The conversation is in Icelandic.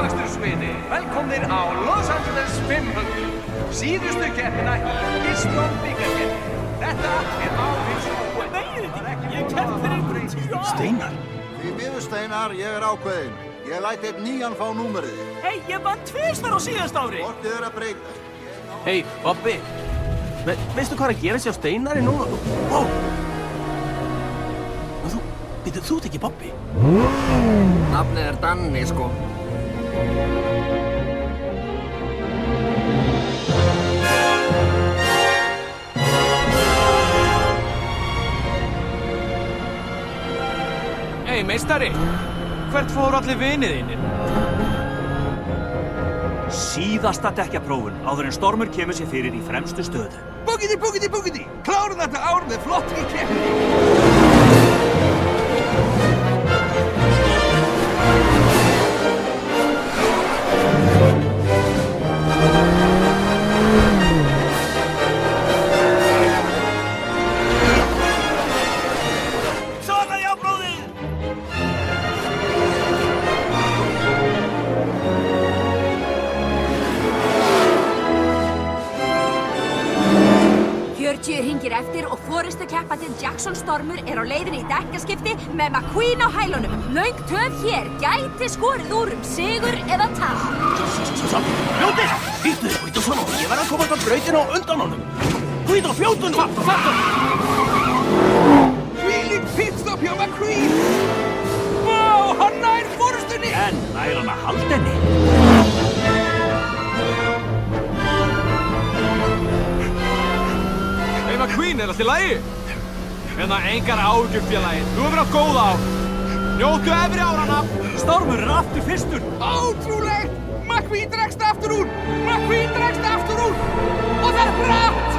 hraðakstursviði. Velkomnir á Los Angeles 500. Síðustu keppnina í Keystone bikarkeppni. Þetta áhins óvænt. Nei, ég keppti fyrir einhverjum 10 ára. Steinar? Því miður Steinar, ég ákveðinn. Ég læt einn nýjan fá númerið. Hey, ég vann 2 á síðast ári. Kortið að breytast. Hey, Bobbi. Veistu hvað að gera sér á Steinari núna? Wow! Þú ert ekki Bobbi? Nafnið Danni, sko. Hey, meistari. Hvert fóru allir vinið þínir? Síðasta dekkjaprófun áður en Stormur kemur sér fyrir í fremstu stöðu. Búgiti! Klárum þetta ár með flottri keppni. Svona, já, bróðir! Hringir eftir og forystukeppandinn Jackson Stormur á leiðinni í dekkaskipti með McQueen á hælunum. Löng töf hér gæti skorið úr sigur eða tap. Fljótið! Hýttu svona, ég verð að komast á brautina á undan honum. Hvít á fljótunum! Fattu! Hvílík pitstop hjá McQueen! Vá, hann nær forystunni! En nær hann að halda henni. McQueen, allt í lagi? Engar áhyggjur, félagi. Þú hefur átt góða ár. Njóttu efri áranna. Stormur aftur fyrstur. Ótrúlegt! McQueen dregst aftur úr! Og það er hratt!